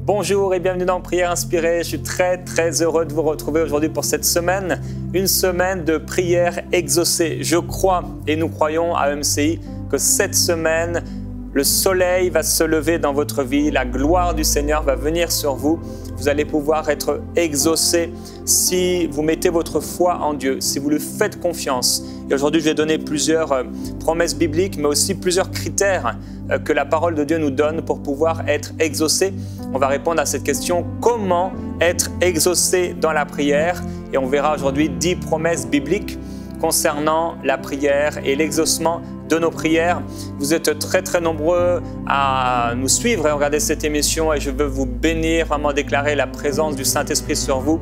Bonjour et bienvenue dans Prière Inspirée. Je suis très heureux de vous retrouver aujourd'hui pour cette semaine, une semaine de prière exaucée. Je crois et nous croyons à MCI que cette semaine, le soleil va se lever dans votre vie, la gloire du Seigneur va venir sur vous. Vous allez pouvoir être exaucés si vous mettez votre foi en Dieu, si vous lui faites confiance. Et aujourd'hui, je vais donner plusieurs promesses bibliques, mais aussi plusieurs critères que la parole de Dieu nous donne pour pouvoir être exaucés. On va répondre à cette question, comment être exaucé dans la prière? Et on verra aujourd'hui 10 promesses bibliques concernant la prière et l'exaucement de nos prières. Vous êtes très nombreux à nous suivre et regarder cette émission et je veux vous bénir, vraiment déclarer la présence du Saint-Esprit sur vous.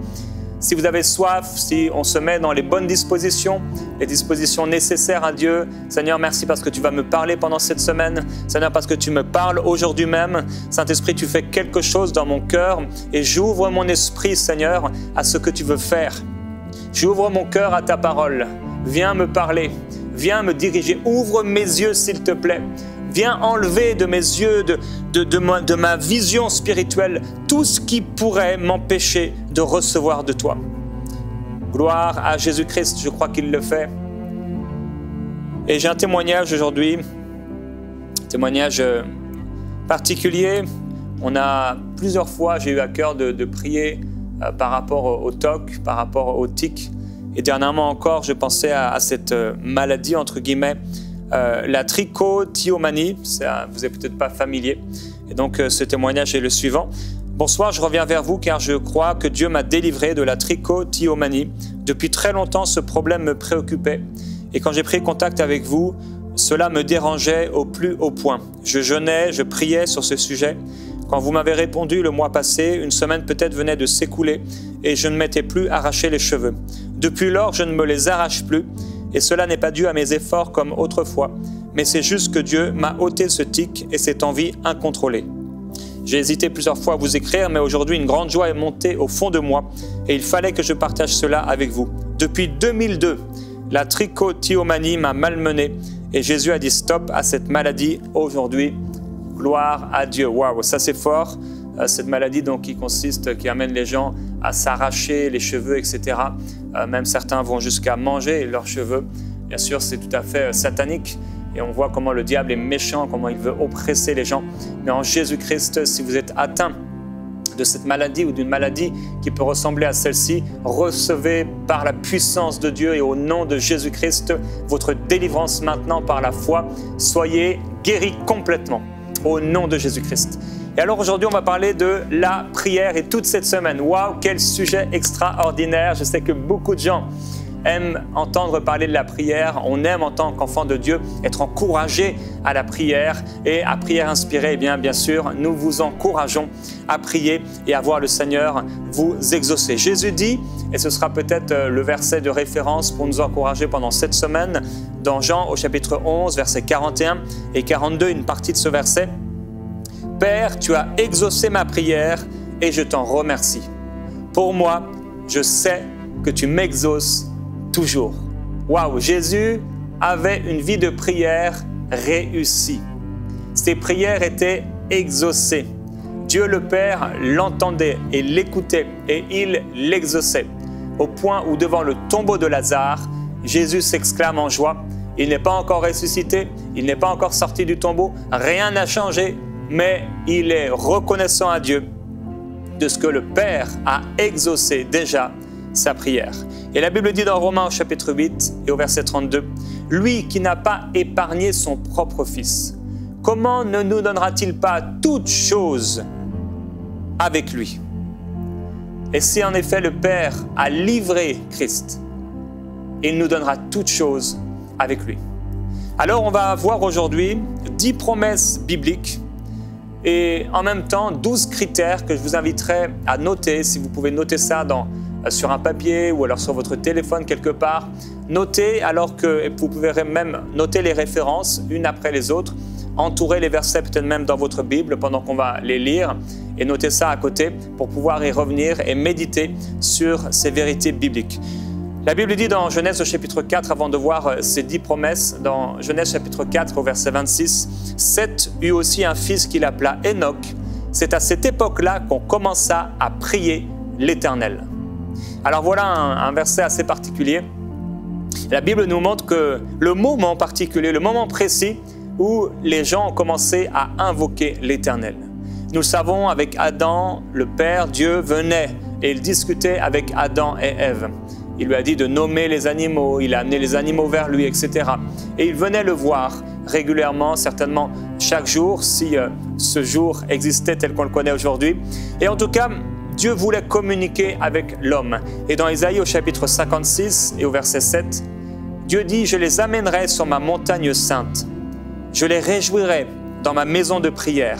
Si vous avez soif, si on se met dans les bonnes dispositions, les dispositions nécessaires à Dieu, Seigneur, merci parce que tu vas me parler pendant cette semaine. Seigneur, parce que tu me parles aujourd'hui même. Saint-Esprit, tu fais quelque chose dans mon cœur et j'ouvre mon esprit, Seigneur, à ce que tu veux faire. J'ouvre mon cœur à ta parole. Viens me parler, viens me diriger. Ouvre mes yeux, s'il te plaît. Viens enlever de mes yeux, de ma vision spirituelle, tout ce qui pourrait m'empêcher de recevoir de toi. Gloire à Jésus-Christ, je crois qu'il le fait. Et j'ai un témoignage aujourd'hui, témoignage particulier. On a plusieurs fois, j'ai eu à cœur de prier par rapport au TOC, par rapport au tic. Et dernièrement encore, je pensais à cette maladie, entre guillemets, la trichotillomanie, vous n'êtes peut-être pas familier. Et donc ce témoignage est le suivant. Bonsoir, je reviens vers vous car je crois que Dieu m'a délivré de la trichotillomanie. Depuis très longtemps, ce problème me préoccupait. Et quand j'ai pris contact avec vous, cela me dérangeait au plus haut point. Je jeûnais, je priais sur ce sujet. Quand vous m'avez répondu le mois passé, une semaine peut-être venait de s'écouler et je ne m'étais plus arraché les cheveux. Depuis lors, je ne me les arrache plus. Et cela n'est pas dû à mes efforts comme autrefois, mais c'est juste que Dieu m'a ôté ce tic et cette envie incontrôlée. J'ai hésité plusieurs fois à vous écrire, mais aujourd'hui une grande joie est montée au fond de moi et il fallait que je partage cela avec vous. Depuis 2002, la trichotillomanie m'a malmené et Jésus a dit stop à cette maladie aujourd'hui. Gloire à Dieu. Waouh, ça c'est fort. Cette maladie donc qui amène les gens à s'arracher les cheveux, etc. Même certains vont jusqu'à manger leurs cheveux. Bien sûr, c'est tout à fait satanique. Et on voit comment le diable est méchant, comment il veut oppresser les gens. Mais en Jésus-Christ, si vous êtes atteint de cette maladie ou d'une maladie qui peut ressembler à celle-ci, recevez par la puissance de Dieu et au nom de Jésus-Christ votre délivrance maintenant par la foi. Soyez guéris complètement au nom de Jésus-Christ. Et alors aujourd'hui, on va parler de la prière et toute cette semaine. Waouh, quel sujet extraordinaire. Je sais que beaucoup de gens aiment entendre parler de la prière. On aime en tant qu'enfant de Dieu être encouragé à la prière. Et à Prière Inspirée, eh bien sûr, nous vous encourageons à prier et à voir le Seigneur vous exaucer. Jésus dit, et ce sera peut-être le verset de référence pour nous encourager pendant cette semaine, dans Jean au chapitre 11, versets 41 et 42, une partie de ce verset. « Père, tu as exaucé ma prière et je t'en remercie. Pour moi, je sais que tu m'exauces toujours. » Waouh, Jésus avait une vie de prière réussie. Ses prières étaient exaucées. Dieu le Père l'entendait et l'écoutait et il l'exauçait. Au point où devant le tombeau de Lazare, Jésus s'exclame en joie. Il n'est pas encore ressuscité, il n'est pas encore sorti du tombeau, rien n'a changé. Mais il est reconnaissant à Dieu de ce que le Père a exaucé déjà sa prière. Et la Bible dit dans Romains au chapitre 8 et au verset 32, « Lui qui n'a pas épargné son propre Fils, comment ne nous donnera-t-il pas toutes choses avec lui ?» Et si en effet le Père a livré Christ, il nous donnera toutes choses avec lui. Alors on va voir aujourd'hui 10 promesses bibliques et en même temps 12 critères que je vous inviterai à noter, si vous pouvez noter ça sur un papier ou alors sur votre téléphone quelque part. Notez alors que vous pouvez même noter les références une après les autres, entourer les versets peut-être même dans votre Bible pendant qu'on va les lire et notez ça à côté pour pouvoir y revenir et méditer sur ces vérités bibliques. La Bible dit dans Genèse au chapitre 4, avant de voir ces 10 promesses, dans Genèse chapitre 4 au verset 26, « Seth eut aussi un fils qu'il appela Enoch. c'est à cette époque-là qu'on commença à prier l'Éternel. Alors voilà un verset assez particulier. La Bible nous montre que le moment particulier, le moment précis où les gens ont commencé à invoquer l'Éternel. Nous le savons, avec Adam, le Père, Dieu venait et il discutait avec Adam et Ève. Il lui a dit de nommer les animaux, il a amené les animaux vers lui, etc. Et il venait le voir régulièrement, certainement chaque jour, si ce jour existait tel qu'on le connaît aujourd'hui. Et en tout cas, Dieu voulait communiquer avec l'homme. Et dans Isaïe au chapitre 56 et au verset 7, Dieu dit « Je les amènerai sur ma montagne sainte. Je les réjouirai dans ma maison de prière.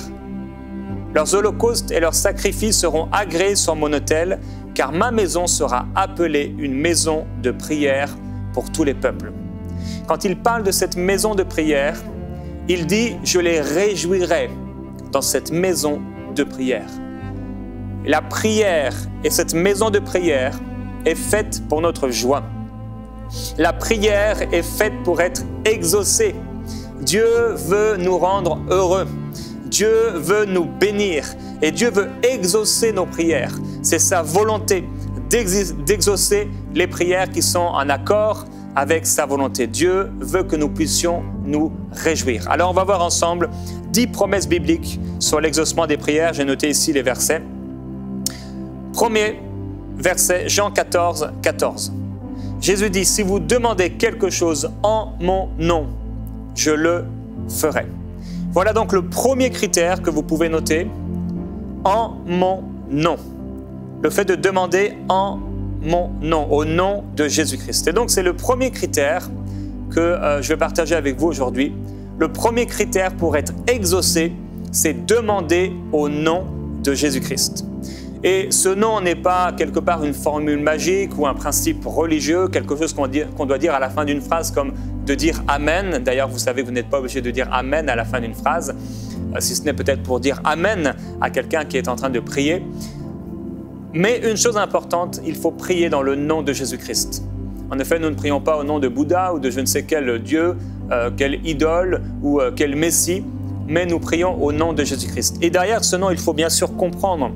Leurs holocaustes et leurs sacrifices seront agréés sur mon autel, car ma maison sera appelée une maison de prière pour tous les peuples. » Quand il parle de cette maison de prière, il dit « Je les réjouirai dans cette maison de prière. » La prière et cette maison de prière est faite pour notre joie. La prière est faite pour être exaucée. Dieu veut nous rendre heureux. Dieu veut nous bénir et Dieu veut exaucer nos prières. C'est sa volonté d'exaucer les prières qui sont en accord avec sa volonté. Dieu veut que nous puissions nous réjouir. Alors on va voir ensemble 10 promesses bibliques sur l'exaucement des prières. J'ai noté ici les versets. Premier verset, Jean 14, 14. Jésus dit, « Si vous demandez quelque chose en mon nom, je le ferai. » Voilà donc le premier critère que vous pouvez noter, en mon nom. Le fait de demander en mon nom, au nom de Jésus-Christ. Et donc c'est le premier critère que je vais partager avec vous aujourd'hui. Le premier critère pour être exaucé, c'est demander au nom de Jésus-Christ. Et ce nom n'est pas quelque part une formule magique ou un principe religieux, quelque chose qu'on doit dire à la fin d'une phrase comme de dire Amen. D'ailleurs, vous savez, vous n'êtes pas obligé de dire Amen à la fin d'une phrase, si ce n'est peut-être pour dire Amen à quelqu'un qui est en train de prier. Mais une chose importante, il faut prier dans le nom de Jésus-Christ. En effet, nous ne prions pas au nom de Bouddha ou de je ne sais quel Dieu, quelle idole ou quel Messie, mais nous prions au nom de Jésus-Christ. Et derrière ce nom, il faut bien sûr comprendre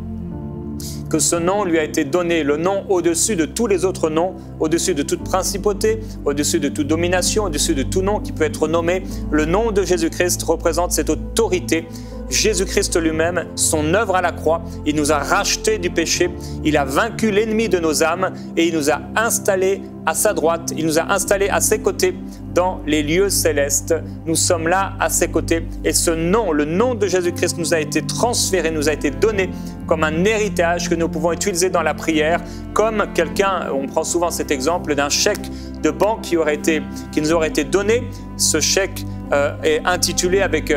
que ce nom lui a été donné, le nom au-dessus de tous les autres noms, au-dessus de toute principauté, au-dessus de toute domination, au-dessus de tout nom qui peut être nommé. Le nom de Jésus-Christ représente cette autorité. Jésus-Christ lui-même, son œuvre à la croix, il nous a rachetés du péché, il a vaincu l'ennemi de nos âmes et il nous a installés à sa droite, il nous a installés à ses côtés dans les lieux célestes. Nous sommes là à ses côtés et ce nom, le nom de Jésus-Christ nous a été transféré, nous a été donné comme un héritage que nous pouvons utiliser dans la prière, comme quelqu'un, on prend souvent cet exemple d'un chèque de banque qui nous aurait été donné. Ce chèque est intitulé avec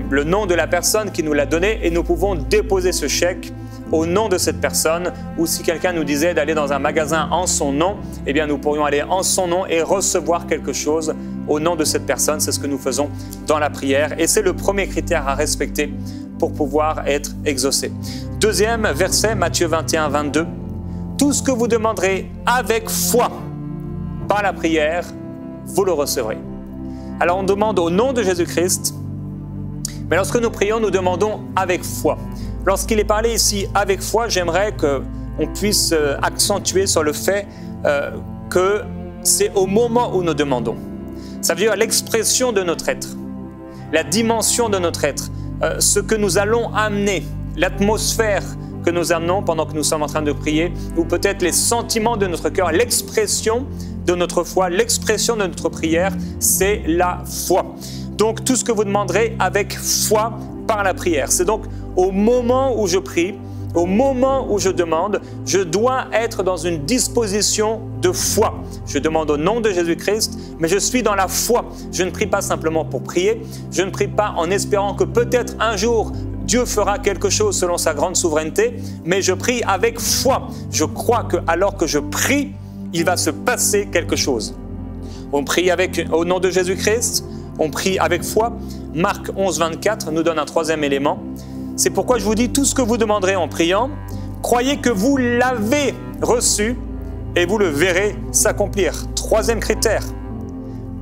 le nom de la personne qui nous l'a donné et nous pouvons déposer ce chèque au nom de cette personne, ou si quelqu'un nous disait d'aller dans un magasin en son nom, eh bien nous pourrions aller en son nom et recevoir quelque chose au nom de cette personne. C'est ce que nous faisons dans la prière et c'est le premier critère à respecter pour pouvoir être exaucé. Deuxième verset, Matthieu 21, 22. Tout ce que vous demanderez avec foi par la prière, vous le recevrez. Alors on demande au nom de Jésus-Christ, mais lorsque nous prions, nous demandons avec foi. Lorsqu'il est parlé ici avec foi, j'aimerais qu'on puisse accentuer sur le fait que c'est au moment où nous demandons. Ça veut dire l'expression de notre être, la dimension de notre être, ce que nous allons amener, l'atmosphère que nous amenons pendant que nous sommes en train de prier, ou peut-être les sentiments de notre cœur, l'expression de notre foi, l'expression de notre prière, c'est la foi. Donc tout ce que vous demanderez avec foi par la prière. C'est donc au moment où je prie, au moment où je demande, je dois être dans une disposition de foi. Je demande au nom de Jésus-Christ, mais je suis dans la foi. Je ne prie pas simplement pour prier, je ne prie pas en espérant que peut-être un jour Dieu fera quelque chose selon sa grande souveraineté, mais je prie avec foi. Je crois que alors que je prie, il va se passer quelque chose. On prie au nom de Jésus-Christ, on prie avec foi. Marc 11, 24 nous donne un troisième élément. C'est pourquoi je vous dis, tout ce que vous demanderez en priant, croyez que vous l'avez reçu et vous le verrez s'accomplir. Troisième critère,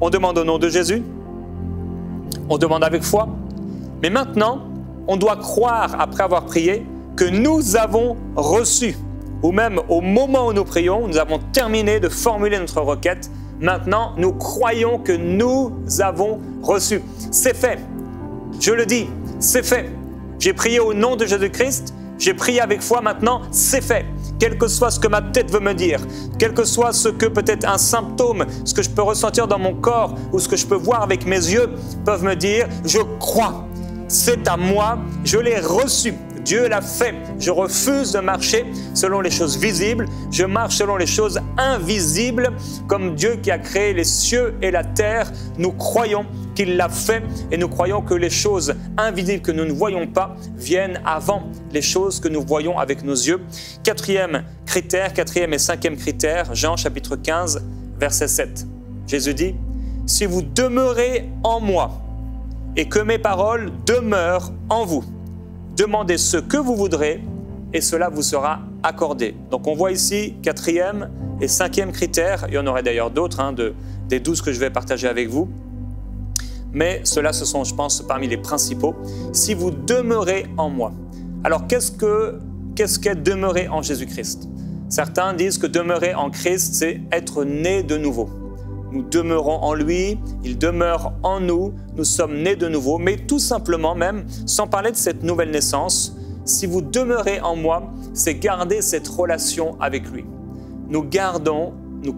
on demande au nom de Jésus, on demande avec foi. Mais maintenant, on doit croire, après avoir prié, que nous avons reçu. Ou même au moment où nous prions, nous avons terminé de formuler notre requête. Maintenant, nous croyons que nous avons reçu. C'est fait. Je le dis, c'est fait. J'ai prié au nom de Jésus-Christ. J'ai prié avec foi, maintenant, c'est fait. Quel que soit ce que ma tête veut me dire, quel que soit ce que peut-être un symptôme, ce que je peux ressentir dans mon corps ou ce que je peux voir avec mes yeux, peuvent me dire, je crois, c'est à moi, je l'ai reçu. Dieu l'a fait. Je refuse de marcher selon les choses visibles. Je marche selon les choses invisibles, comme Dieu qui a créé les cieux et la terre. Nous croyons qu'il l'a fait et nous croyons que les choses invisibles que nous ne voyons pas viennent avant les choses que nous voyons avec nos yeux. Quatrième et cinquième critère, Jean chapitre 15, verset 7. Jésus dit, « Si vous demeurez en moi et que mes paroles demeurent en vous, demandez ce que vous voudrez et cela vous sera accordé. » Donc on voit ici quatrième et cinquième critère. Il y en aurait d'ailleurs d'autres, des 12 que je vais partager avec vous. Mais ceux-là, ce sont, je pense, parmi les principaux. Si vous demeurez en moi. Alors qu'est-ce qu'est demeurer en Jésus-Christ? Certains disent que demeurer en Christ, c'est être né de nouveau. Nous demeurons en lui, il demeure en nous, nous sommes nés de nouveau, mais tout simplement même, sans parler de cette nouvelle naissance, si vous demeurez en moi, c'est garder cette relation avec lui. Nous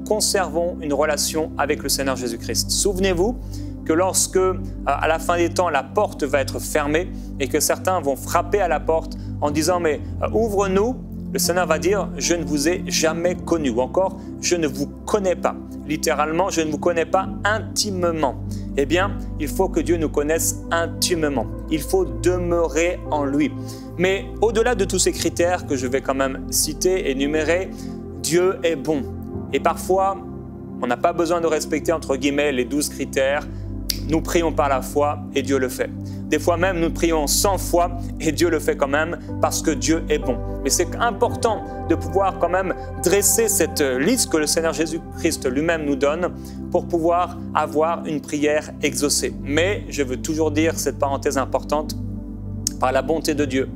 conservons une relation avec le Seigneur Jésus-Christ. Souvenez-vous que lorsque, à la fin des temps, la porte va être fermée et que certains vont frapper à la porte en disant « mais ouvre-nous », le Seigneur va dire « je ne vous ai jamais connu » ou encore « je ne vous connais pas ». Littéralement, je ne vous connais pas intimement. Eh bien, il faut que Dieu nous connaisse intimement. Il faut demeurer en lui. Mais au-delà de tous ces critères que je vais quand même citer et énumérer, Dieu est bon. Et parfois, on n'a pas besoin de respecter entre guillemets les 12 critères. Nous prions par la foi et Dieu le fait. Des fois même, nous prions sans foi et Dieu le fait quand même parce que Dieu est bon. Mais c'est important de pouvoir quand même dresser cette liste que le Seigneur Jésus-Christ lui-même nous donne pour pouvoir avoir une prière exaucée. Mais je veux toujours dire cette parenthèse importante, par la bonté de Dieu,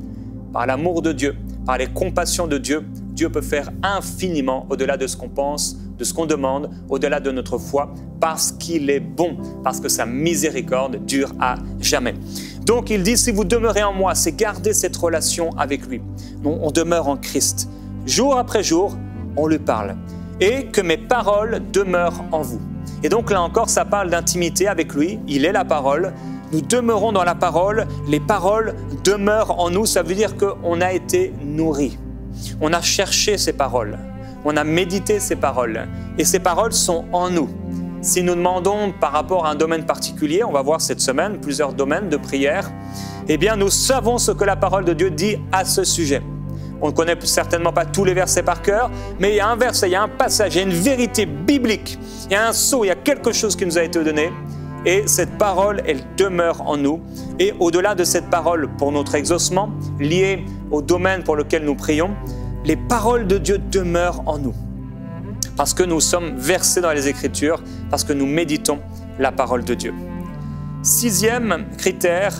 par l'amour de Dieu, par les compassions de Dieu, Dieu peut faire infiniment au-delà de ce qu'on pense, de ce qu'on demande, au-delà de notre foi, parce qu'il est bon, parce que sa miséricorde dure à jamais. Donc il dit, si vous demeurez en moi, c'est garder cette relation avec lui. On demeure en Christ. Jour après jour, on lui parle. Et que mes paroles demeurent en vous. Et donc là encore, ça parle d'intimité avec lui. Il est la parole. Nous demeurons dans la parole. Les paroles demeurent en nous. Ça veut dire qu'on a été nourris. On a cherché ces paroles. On a médité ces paroles. Et ces paroles sont en nous. Si nous demandons par rapport à un domaine particulier, on va voir cette semaine plusieurs domaines de prière, eh bien nous savons ce que la parole de Dieu dit à ce sujet. On ne connaît certainement pas tous les versets par cœur, mais il y a un verset, il y a un passage, il y a une vérité biblique, il y a un sceau, il y a quelque chose qui nous a été donné. Et cette parole, elle demeure en nous. Et au-delà de cette parole pour notre exaucement, liée au domaine pour lequel nous prions, les paroles de Dieu demeurent en nous. Parce que nous sommes versés dans les Écritures, parce que nous méditons la parole de Dieu. Sixième critère,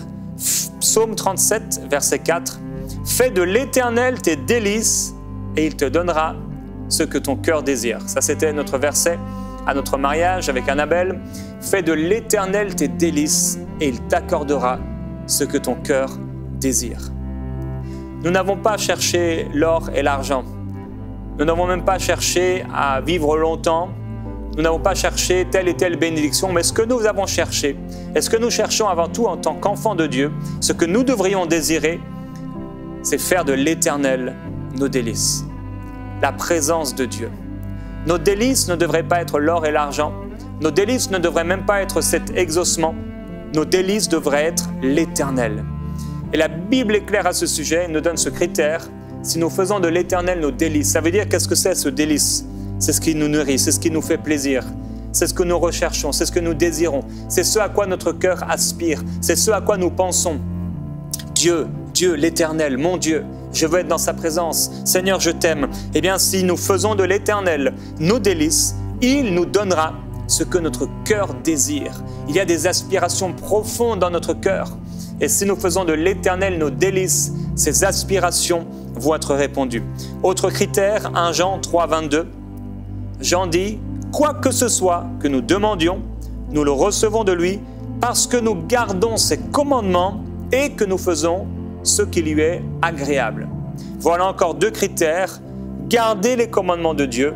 Psaume 37, verset 4. « Fais de l'Éternel tes délices et il te donnera ce que ton cœur désire. » Ça, c'était notre verset à notre mariage avec Annabelle. « Fais de l'Éternel tes délices et il t'accordera ce que ton cœur désire. » Nous n'avons pas cherché l'or et l'argent. Nous n'avons même pas cherché à vivre longtemps. Nous n'avons pas cherché telle et telle bénédiction. Mais ce que nous avons cherché, et ce que nous cherchons avant tout en tant qu'enfants de Dieu, ce que nous devrions désirer, c'est faire de l'Éternel nos délices. La présence de Dieu. Nos délices ne devraient pas être l'or et l'argent. Nos délices ne devraient même pas être cet exaucement. Nos délices devraient être l'Éternel. Et la Bible est claire à ce sujet, elle nous donne ce critère. Si nous faisons de l'Éternel nos délices, ça veut dire qu'est-ce que c'est ce délice? C'est ce qui nous nourrit, c'est ce qui nous fait plaisir. C'est ce que nous recherchons, c'est ce que nous désirons. C'est ce à quoi notre cœur aspire, c'est ce à quoi nous pensons. Dieu, l'Éternel, mon Dieu, je veux être dans sa présence. Seigneur, je t'aime. Eh bien, si nous faisons de l'Éternel nos délices, il nous donnera ce que notre cœur désire. Il y a des aspirations profondes dans notre cœur. Et si nous faisons de l'Éternel nos délices, ses aspirations vont être répondues. Autre critère, 1 Jean 3, 22. Jean dit, « Quoi que ce soit que nous demandions, nous le recevons de lui parce que nous gardons ses commandements et que nous faisons ce qui lui est agréable. » Voilà encore 2 critères, garder les commandements de Dieu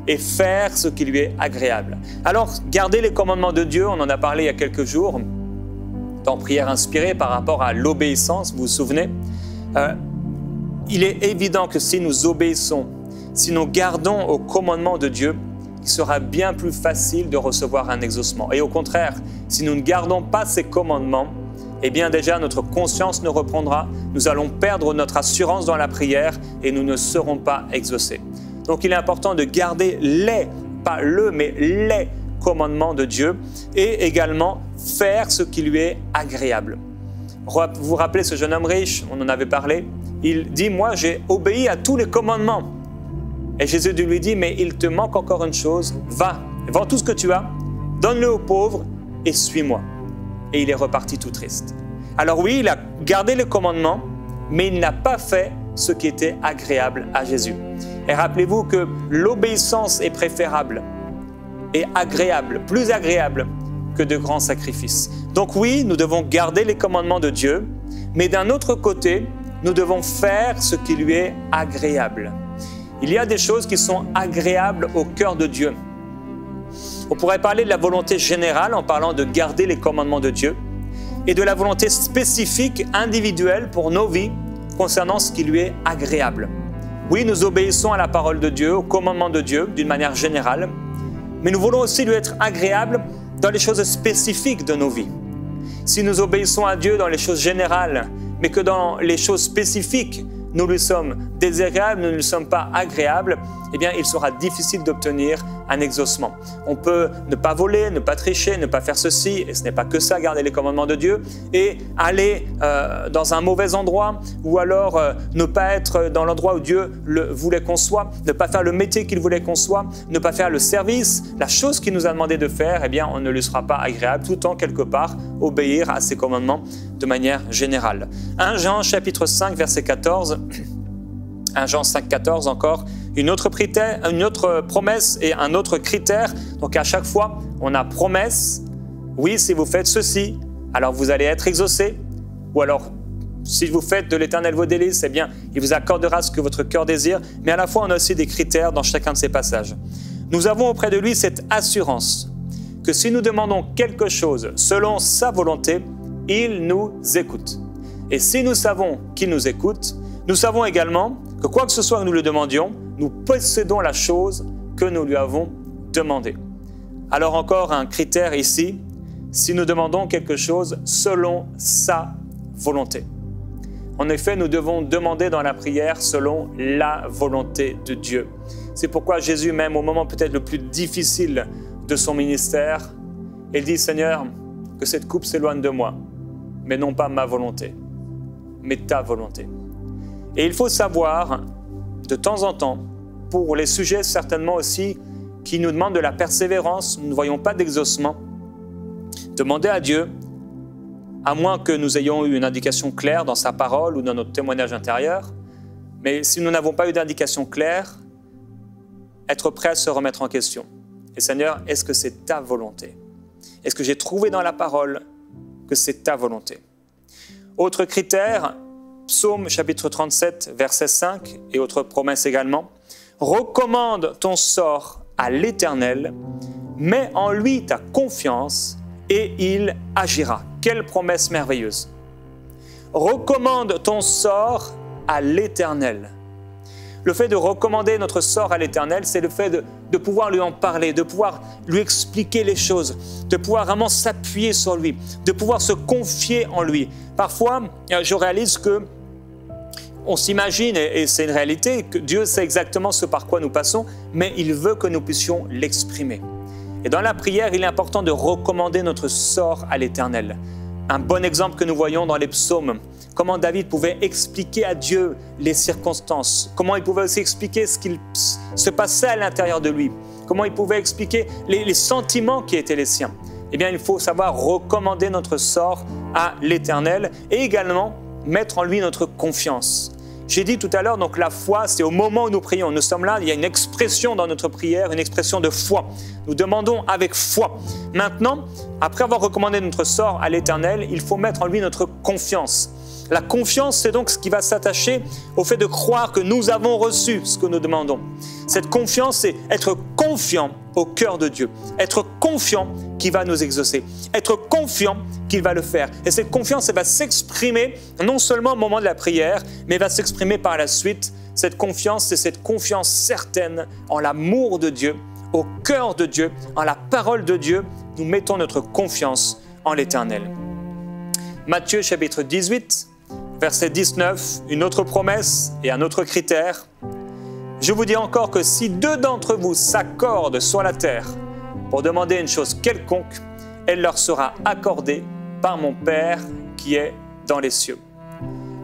et faire ce qui lui est agréable. Alors, garder les commandements de Dieu, on en a parlé il y a quelques jours, dans Prière inspirée par rapport à l'obéissance, vous vous souvenez, il est évident que si nous obéissons, si nous gardons aux commandements de Dieu, il sera bien plus facile de recevoir un exaucement. Et au contraire, si nous ne gardons pas ces commandements, eh bien déjà notre conscience nous reprendra, nous allons perdre notre assurance dans la prière et nous ne serons pas exaucés. Donc il est important de garder pas mais les commandements de Dieu et également faire ce qui lui est agréable. Vous vous rappelez ce jeune homme riche, on en avait parlé, il dit « Moi j'ai obéi à tous les commandements ». Et Jésus lui dit « Mais il te manque encore une chose, va, vends tout ce que tu as, donne-le aux pauvres et suis-moi ». Et il est reparti tout triste. Alors oui, il a gardé les commandements, mais il n'a pas fait ce qui était agréable à Jésus. Et rappelez-vous que l'obéissance est préférable et agréable, plus agréable que de grands sacrifices. Donc oui, nous devons garder les commandements de Dieu, mais d'un autre côté, nous devons faire ce qui lui est agréable. Il y a des choses qui sont agréables au cœur de Dieu. On pourrait parler de la volonté générale en parlant de garder les commandements de Dieu et de la volonté spécifique, individuelle pour nos vies concernant ce qui lui est agréable. Oui, nous obéissons à la parole de Dieu, aux commandements de Dieu d'une manière générale, mais nous voulons aussi lui être agréables dans les choses spécifiques de nos vies. Si nous obéissons à Dieu dans les choses générales, mais que dans les choses spécifiques, nous lui sommes désagréables, nous ne lui sommes pas agréables, eh bien, il sera difficile d'obtenir un exaucement. On peut ne pas voler, ne pas tricher, ne pas faire ceci, et ce n'est pas que ça, garder les commandements de Dieu, et aller dans un mauvais endroit, ou alors ne pas être dans l'endroit où Dieu voulait qu'on soit, ne pas faire le métier qu'il voulait qu'on soit, ne pas faire le service, la chose qu'il nous a demandé de faire, eh bien, on ne lui sera pas agréable, tout en quelque part obéir à ses commandements de manière générale. 1 Jean chapitre 5, verset 14, 1 Jean 5, 14 encore, une autre promesse et un autre critère. Donc à chaque fois, on a promesse. Oui, si vous faites ceci, alors vous allez être exaucés. Ou alors, si vous faites de l'Éternel vos délices, eh bien, il vous accordera ce que votre cœur désire. Mais à la fois, on a aussi des critères dans chacun de ces passages. Nous avons auprès de lui cette assurance que si nous demandons quelque chose selon sa volonté, il nous écoute. Et si nous savons qu'il nous écoute, nous savons également que quoi que ce soit que nous le demandions, nous possédons la chose que nous lui avons demandée. Alors encore un critère ici, si nous demandons quelque chose selon sa volonté. En effet, nous devons demander dans la prière selon la volonté de Dieu. C'est pourquoi Jésus, même au moment peut-être le plus difficile de son ministère, il dit « Seigneur, que cette coupe s'éloigne de moi, mais non pas ma volonté, mais ta volonté. » Et il faut savoir, de temps en temps, pour les sujets certainement aussi qui nous demandent de la persévérance, nous ne voyons pas d'exaucement, demander à Dieu, à moins que nous ayons eu une indication claire dans sa parole ou dans notre témoignage intérieur, mais si nous n'avons pas eu d'indication claire, être prêt à se remettre en question. Et Seigneur, est-ce que c'est ta volonté? Est-ce que j'ai trouvé dans la parole que c'est ta volonté? Autre critère, Psaume chapitre 37, verset 5 et autre promesse également. Recommande ton sort à l'Éternel, mets en lui ta confiance et il agira. Quelle promesse merveilleuse! Recommande ton sort à l'Éternel. Le fait de recommander notre sort à l'Éternel, c'est le fait de pouvoir lui en parler, de pouvoir lui expliquer les choses, de pouvoir vraiment s'appuyer sur lui, de pouvoir se confier en lui. Parfois, je réalise que on s'imagine, et c'est une réalité, que Dieu sait exactement ce par quoi nous passons, mais il veut que nous puissions l'exprimer. Et dans la prière, il est important de recommander notre sort à l'Éternel. Un bon exemple que nous voyons dans les psaumes, comment David pouvait expliquer à Dieu les circonstances, comment il pouvait aussi expliquer ce qu'il se passait à l'intérieur de lui, comment il pouvait expliquer les sentiments qui étaient les siens. eh bien, il faut savoir recommander notre sort à l'Éternel et également mettre en lui notre confiance. J'ai dit tout à l'heure, donc la foi, c'est au moment où nous prions. Nous sommes là, il y a une expression dans notre prière, une expression de foi. Nous demandons avec foi. Maintenant, après avoir recommandé notre sort à l'Éternel, il faut mettre en lui notre confiance. La confiance, c'est donc ce qui va s'attacher au fait de croire que nous avons reçu ce que nous demandons. Cette confiance, c'est être confiant au cœur de Dieu. Être confiant qu'il va nous exaucer. Être confiant qu'il va le faire. Et cette confiance, elle va s'exprimer non seulement au moment de la prière, mais va s'exprimer par la suite. Cette confiance, c'est cette confiance certaine en l'amour de Dieu, au cœur de Dieu, en la parole de Dieu. Nous mettons notre confiance en l'Éternel. Matthieu chapitre 18, verset 19, une autre promesse et un autre critère. Je vous dis encore que si 2 d'entre vous s'accordent sur la terre pour demander une chose quelconque, elle leur sera accordée par mon Père qui est dans les cieux.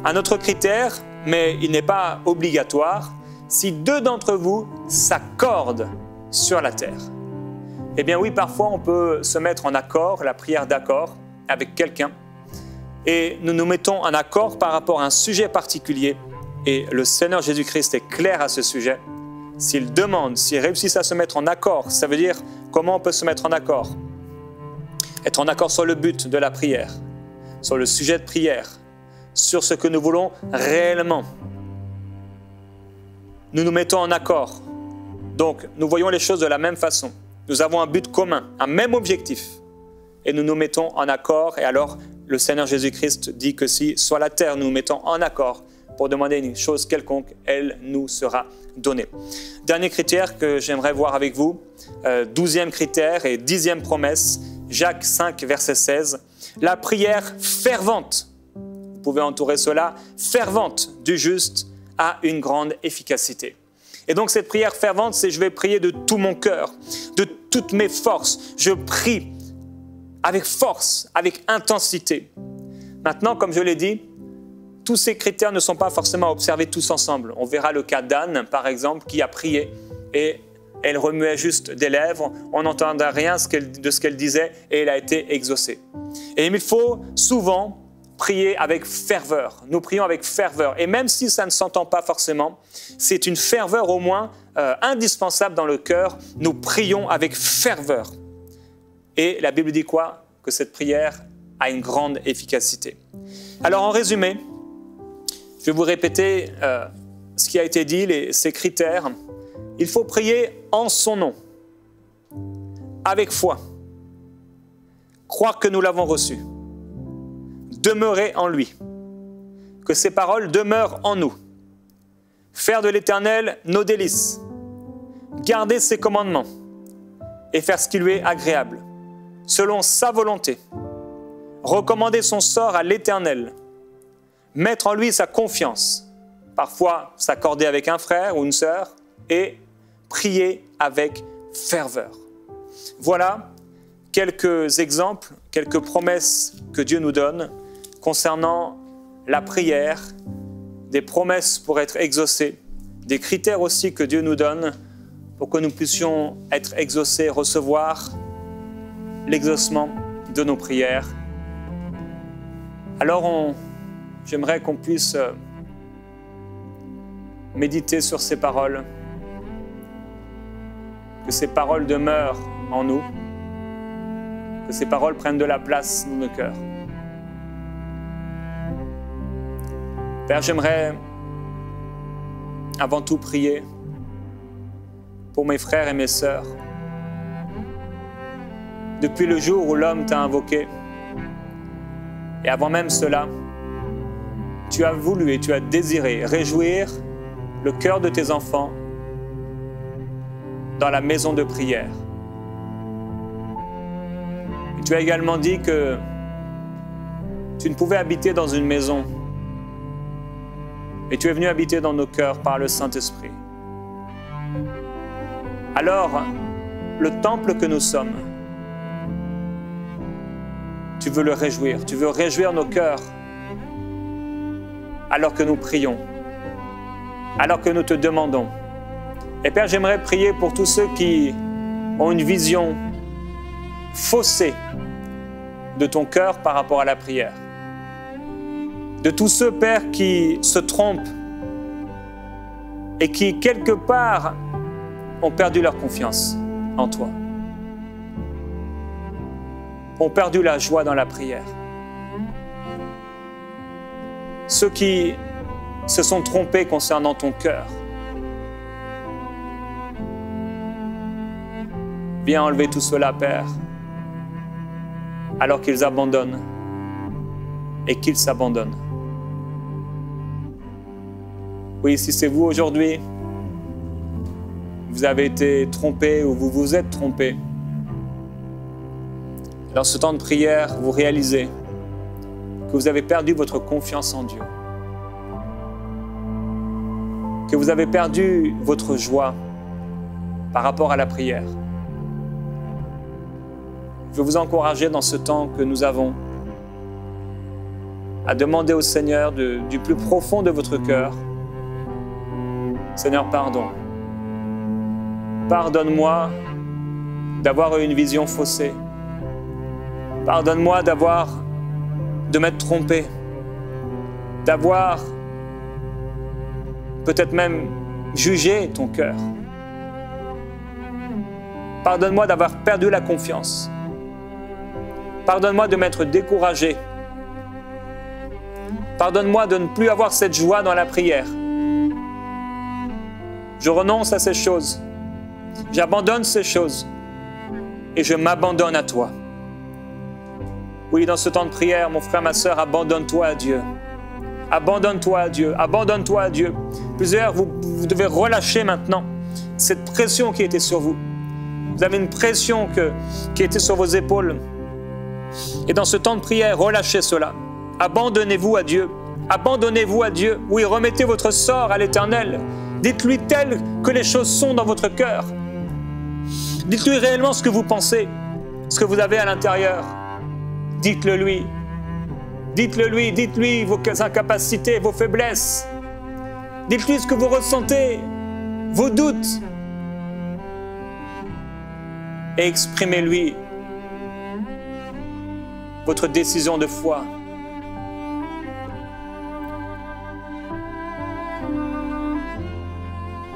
Un autre critère, mais il n'est pas obligatoire, si 2 d'entre vous s'accordent sur la terre. Eh bien oui, parfois on peut se mettre en accord, la prière d'accord, avec quelqu'un, et nous nous mettons en accord par rapport à un sujet particulier, et le Seigneur Jésus-Christ est clair à ce sujet. S'il demande, s'il réussit à se mettre en accord, ça veut dire comment on peut se mettre en accord? Être en accord sur le but de la prière, sur le sujet de prière, sur ce que nous voulons réellement. Nous nous mettons en accord. Donc, nous voyons les choses de la même façon. Nous avons un but commun, un même objectif. Et nous nous mettons en accord. Et alors, le Seigneur Jésus-Christ dit que si sur la terre nous nous mettons en accord pour demander une chose quelconque, elle nous sera donnée. Dernier critère que j'aimerais voir avec vous, 12e critère et 10e promesse, Jacques 5, verset 16. La prière fervente, vous pouvez entourer cela, fervente du juste a une grande efficacité. Et donc cette prière fervente, c'est je vais prier de tout mon cœur, de toutes mes forces. Je prie avec force, avec intensité. Maintenant, comme je l'ai dit, tous ces critères ne sont pas forcément observés tous ensemble. On verra le cas d'Anne, par exemple, qui a prié et elle remuait juste des lèvres, on n'entendait rien de ce qu'elle disait et elle a été exaucée. Et il faut souvent prier avec ferveur. Nous prions avec ferveur. Et même si ça ne s'entend pas forcément, c'est une ferveur au moins indispensable dans le cœur. Nous prions avec ferveur. Et la Bible dit quoi? Que cette prière a une grande efficacité. Alors en résumé, je vais vous répéter ce qui a été dit, ces critères. Il faut prier en son nom, avec foi, croire que nous l'avons reçu, demeurer en lui, que ses paroles demeurent en nous, faire de l'Éternel nos délices, garder ses commandements et faire ce qui lui est agréable, selon sa volonté, recommander son sort à l'Éternel, mettre en lui sa confiance, parfois s'accorder avec un frère ou une sœur et prier avec ferveur. Voilà quelques exemples, quelques promesses que Dieu nous donne concernant la prière, des promesses pour être exaucées, des critères aussi que Dieu nous donne pour que nous puissions être exaucés, recevoir l'exaucement de nos prières. Alors j'aimerais qu'on puisse méditer sur ces paroles, que ces paroles demeurent en nous, que ces paroles prennent de la place dans nos cœurs. Père, j'aimerais avant tout prier pour mes frères et mes sœurs. Depuis le jour où l'homme t'a invoqué, et avant même cela, tu as voulu et tu as désiré réjouir le cœur de tes enfants dans la maison de prière. Et tu as également dit que tu ne pouvais habiter dans une maison, et tu es venu habiter dans nos cœurs par le Saint-Esprit. Alors, le temple que nous sommes, tu veux le réjouir, tu veux réjouir nos cœurs alors que nous prions, alors que nous te demandons. Et Père, j'aimerais prier pour tous ceux qui ont une vision fossé de ton cœur par rapport à la prière. De tous ceux, Père, qui se trompent et qui, quelque part, ont perdu leur confiance en toi. Ont perdu la joie dans la prière. Ceux qui se sont trompés concernant ton cœur. Viens enlever tout cela, Père, alors qu'ils abandonnent et qu'ils s'abandonnent. Oui, si c'est vous aujourd'hui, vous avez été trompé ou vous vous êtes trompé, dans ce temps de prière, vous réalisez que vous avez perdu votre confiance en Dieu, que vous avez perdu votre joie par rapport à la prière. Je veux vous encourager dans ce temps que nous avons à demander au Seigneur du plus profond de votre cœur, Seigneur, pardon. Pardonne-moi d'avoir eu une vision faussée. Pardonne-moi de m'être trompé, d'avoir peut-être même jugé ton cœur. Pardonne-moi d'avoir perdu la confiance. Pardonne-moi de m'être découragé. Pardonne-moi de ne plus avoir cette joie dans la prière. Je renonce à ces choses. J'abandonne ces choses. Et je m'abandonne à toi. Oui, dans ce temps de prière, mon frère, ma sœur, abandonne-toi à Dieu. Abandonne-toi à Dieu. Abandonne-toi à Dieu. Plusieurs, vous devez relâcher maintenant cette pression qui était sur vous. Vous avez une pression qui était sur vos épaules. Et dans ce temps de prière, relâchez cela. Abandonnez-vous à Dieu. Abandonnez-vous à Dieu. Oui, remettez votre sort à l'Éternel. Dites-lui tel que les choses sont dans votre cœur. Dites-lui réellement ce que vous pensez, ce que vous avez à l'intérieur. Dites-le lui. Dites-le lui. Dites-lui vos incapacités, vos faiblesses. Dites-lui ce que vous ressentez, vos doutes. Et exprimez-lui votre décision de foi.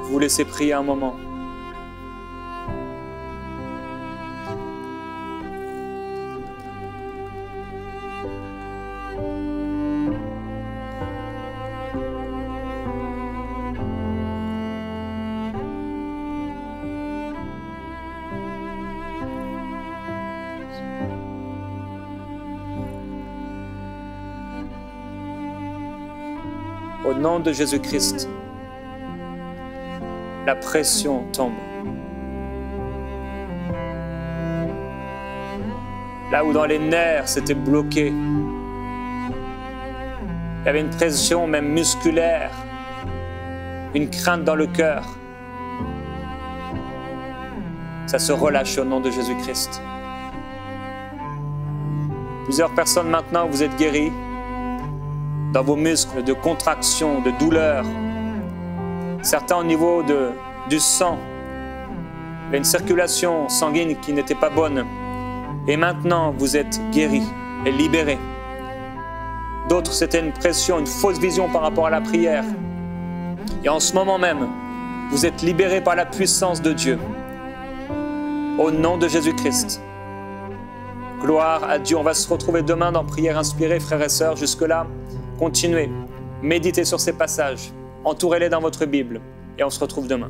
Vous laissez prier un moment. Au nom de Jésus-Christ, la pression tombe. Là où dans les nerfs c'était bloqué, il y avait une pression même musculaire, une crainte dans le cœur. Ça se relâche au nom de Jésus-Christ. Plusieurs personnes maintenant, vous êtes guéris dans vos muscles de contraction, de douleur. Certains au niveau du sang. Il y avait une circulation sanguine qui n'était pas bonne. Et maintenant, vous êtes guéris et libérés. D'autres, c'était une pression, une fausse vision par rapport à la prière. Et en ce moment même, vous êtes libérés par la puissance de Dieu. Au nom de Jésus-Christ. Gloire à Dieu. On va se retrouver demain dans Prière Inspirée, frères et sœurs. Jusque-là, continuez. Méditez sur ces passages. Entourez-les dans votre Bible. Et on se retrouve demain.